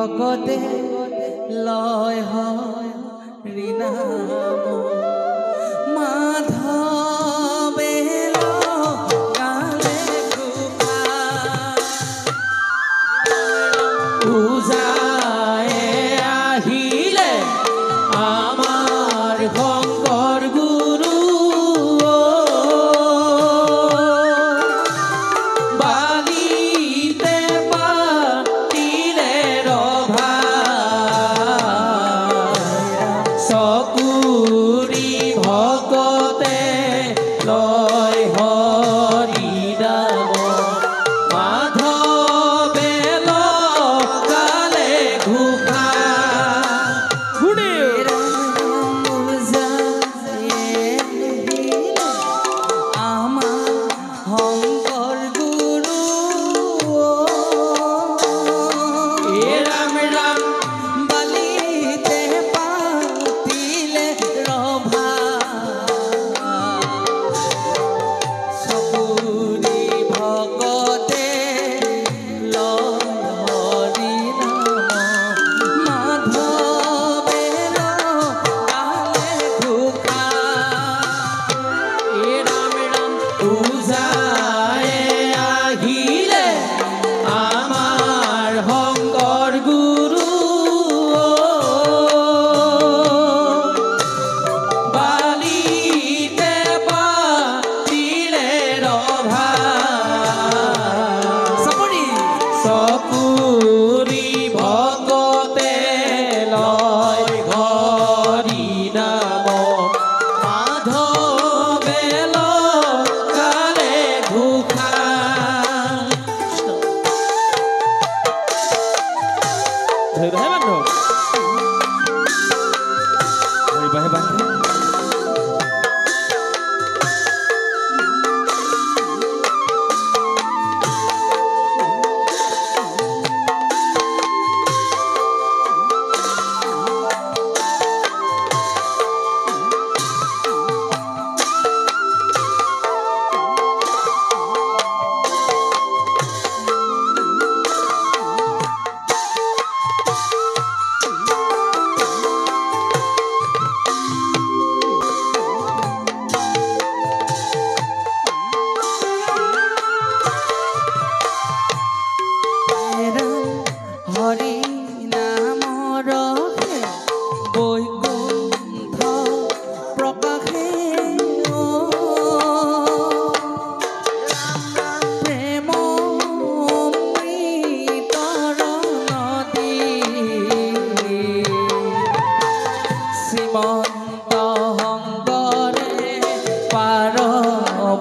ভকতে লয় হৰি নাম মাধৱে গালে পূজায়ে আহিলে আমাৰ শংকৰ গুৰু বালিতে পাতিলে ৰভা চকুৰি ভকতে লয় হৰি নাম মাধৱে লগালে ঘোষা শংকৰ গুৰু ৰাম ৰাম বালিতে পাতিলে ৰভা চকুৰি ভকতে লয় হৰি নাম মাধৱে লগালে ঘোষা ৰাম ৰাম পূজায়ে আহিলে আমাৰ শংকৰ গুৰু বালিতে পাতিলে ৰভা চকুৰি ভকতে লয় হৰি নাম মাধৱে লগালে ঘোষা হৰি নামৰ বৈকুণ্ঠ প্ৰকাশে প্ৰেম অমৃতৰ নদী শ্ৰীমন্ত শংকৰে পাৰ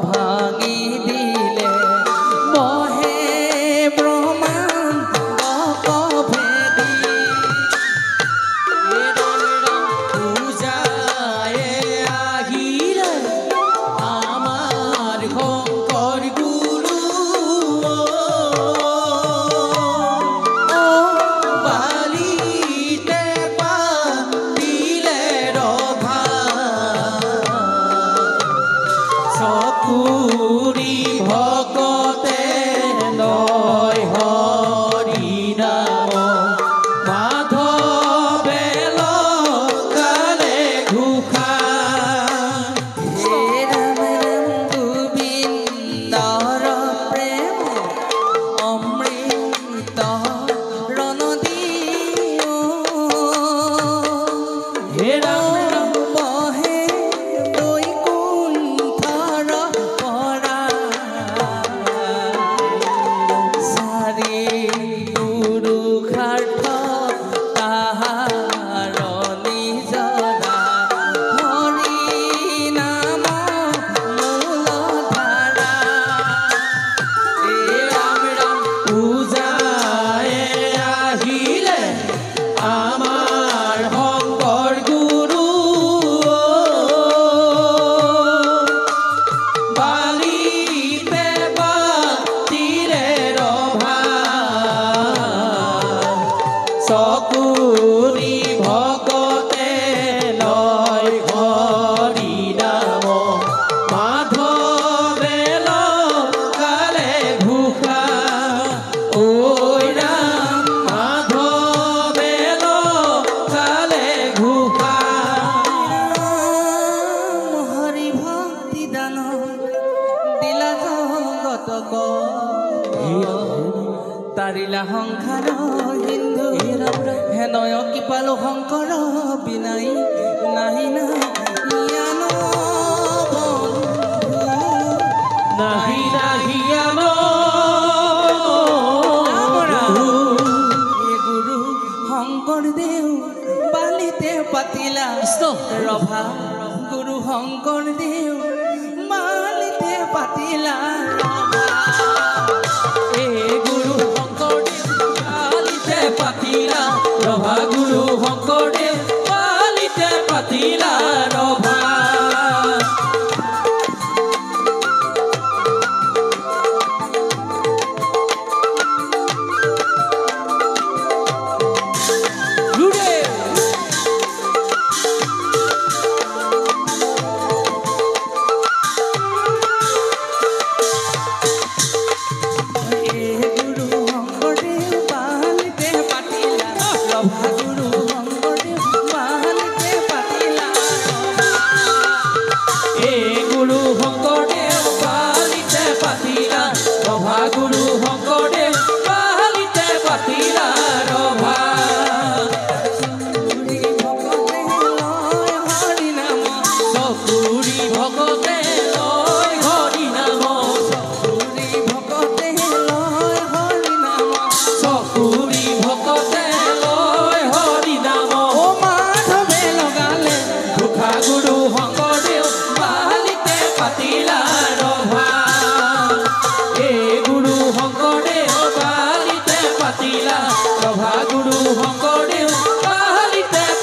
ভাঙি দিলে বহে ব্ৰহ্মাণ্ড পূজায়ে আহিলে আমাৰ শংকৰ গুৰু বালিতে পাতিলে ৰভা হাৰিলা সংসাৰ হিন্দু হেনয় কি পালো শংকৰ বিনাই নাহি না ইয়ানো বন্ধু নাহি নাহি আনো গুৰু শংকৰদেৱ বালিতে পাতিলা ৰভা গুৰু শংকৰদেৱ বালিতে পাতিলা ৰভা গুৰু শংকৰদেৱ বালিতে পাতিলা ৰভা গুৰু শংকৰদেৱ বালিতে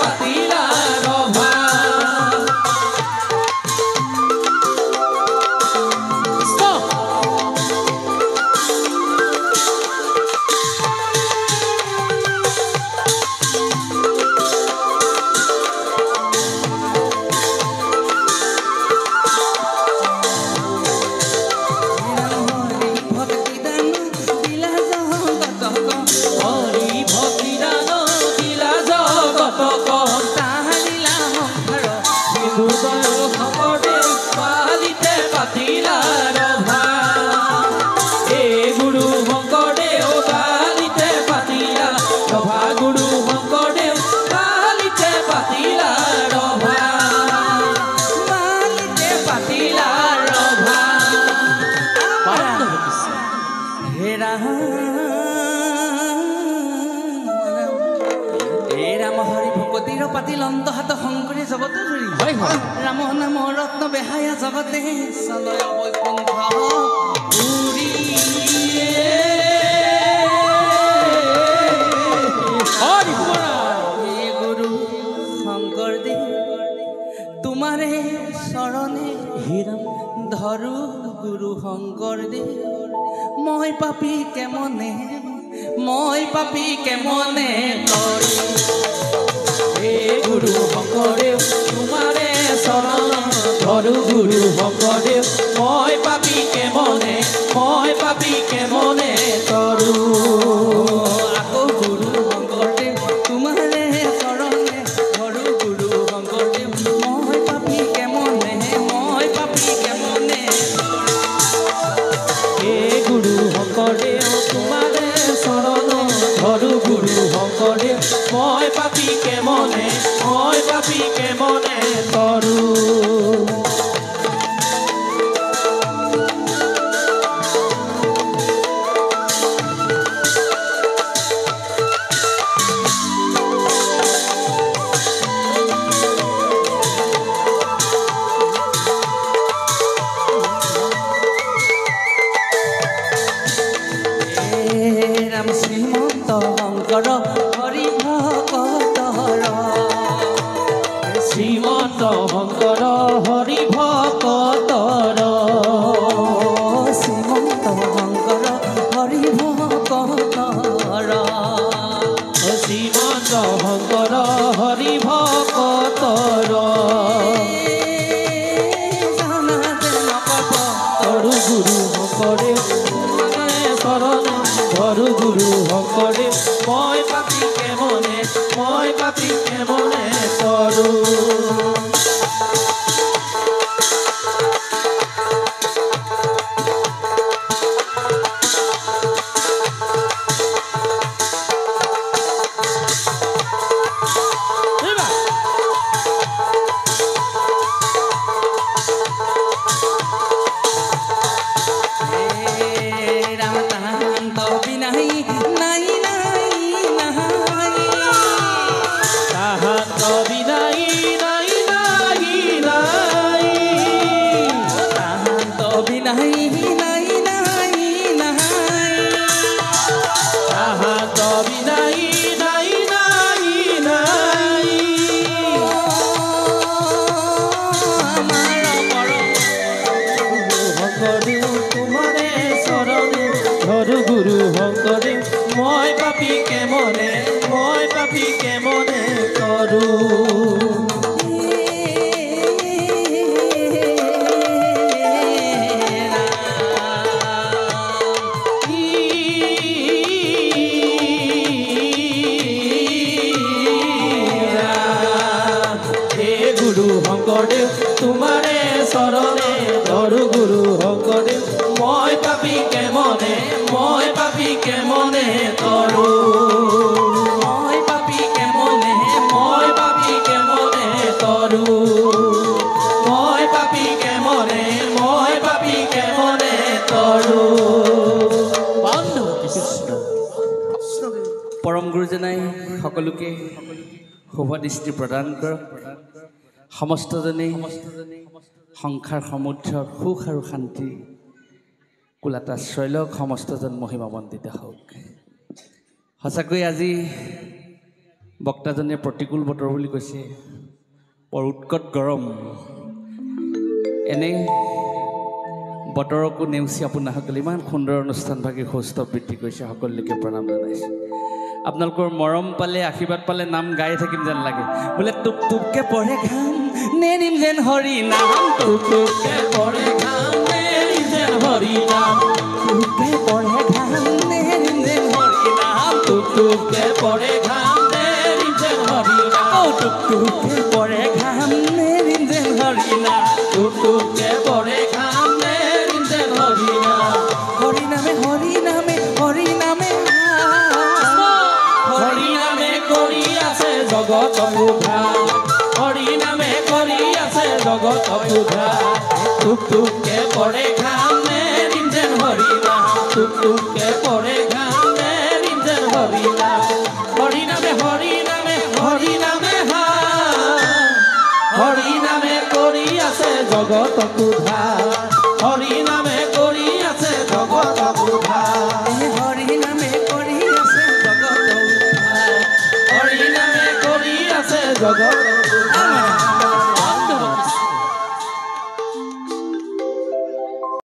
পাতিলা ৰভা পাতিল অন্তহাত শংকৰী জগত জুৰি ৰাম নাম ৰত্ন বেহায়া জগতে চলয় বৈকুণ্ঠ পুৰী গুৰু শংকৰদেৱ তোমাৰে চৰণে ধৰো গুৰু শংকৰদেৱ মই পাপী কেমনে তৰি গুৰু শংকৰদেৱ তোমাৰে চৰণ ধৰো গুৰু শংকৰদেৱ মই পাপী কেমনে তৰো আকৌ গুৰু শংকৰদেৱ তোমাৰে চৰণে ধৰো গুৰু শংকৰদেৱ মই পাপী কেমনে গুৰু শংকৰদেৱ তোমাৰে চৰণ ধৰো গুৰু শংকৰদেৱ মই পাপী কেমনে তৰো ৰাম শ্ৰীমন্ত শংকৰ হৰি ভকতৰ শ্ৰীমন্ত শংকৰ হৰি ভকতৰ শ্ৰীমন্ত শংকৰ হৰি ভকতৰ শ্ৰীমন্ত শংকৰ হৰি ভকতৰ তৰু গুৰু শংকৰদেৱ চৰণ ধৰো গুৰু শংকৰদেৱ মই পাপী কেমনে তৰো পাপিকে মনে কৰো গুৰু শংকৰদেৱ তোমাৰে চৰণে ধৰো গুৰু শংকৰদেৱ মই পাপিকে মনে কৰো মই পাপিকে মনে কৰো মই পাপিকে মনে কৰো বন্ধু কৃষ্ণ পৰম গুৰুজনাই সকলোকে শুভ দৃষ্টি প্ৰদান কৰক সমস্তজনে সংসাৰ সমুদ্ৰৰ সুখ আৰু শান্তি কুলাটা শৈলক সমস্তজন মহিমামণ্ডিত হওক সঁচাকৈ আজি বক্তাজনে প্ৰতিকূল বতৰ বুলি কৈছে বৰ উৎকট গৰম এনে বতৰকো নেওচি আপোনাসকলে ইমান সুন্দৰ অনুষ্ঠানভাগী সুস্থ বৃদ্ধি কৰিছে সকলোকে প্ৰণাম জনাইছোঁ আপোনালোকৰ মৰম পালে আশীৰ্বাদ পালে নাম গাই থাকিম যেন লাগে বোলে টুপ টুপকে পঢ়ে ঘাম নেৰিম যেন হৰি নাম টুপ টুপকে পঢ়ে ঘাম নেৰিম যেন হৰি নাম টুপকে পঢ়ে ঘাম নেৰিম যেন হৰি নাম টুপ টুপকে পঢ়ে ঘাম নেৰিম যেন হৰি নাম টুপ টুপকে পঢ়ে ঘাম নেৰিম যেন হৰি নাম টুপ টুপকে পঢ়ে ঘাম নেৰিম যেন হৰি নাম হৰি নামে হৰি নামে হৰি নামে হৰি নামে কৰি আছে জগত উদ্ধাৰ হৰি নামে কৰি আছে জগত উদ্ধাৰ টুপ টুপকে পঢ়ে ঘাম নেৰিম যেন হৰি নাম টুপ টুপকে পঢ়ে ঘাম নেৰিম যেন হৰি নাম হৰি নামে হৰি নামে কৰি আছে জগত উদ্ধাৰ হৰি নামে কৰি আছে জগত উদ্ধাৰ হৰি নামে কৰি আছে জগত হৰি নামে কৰি আছে জগত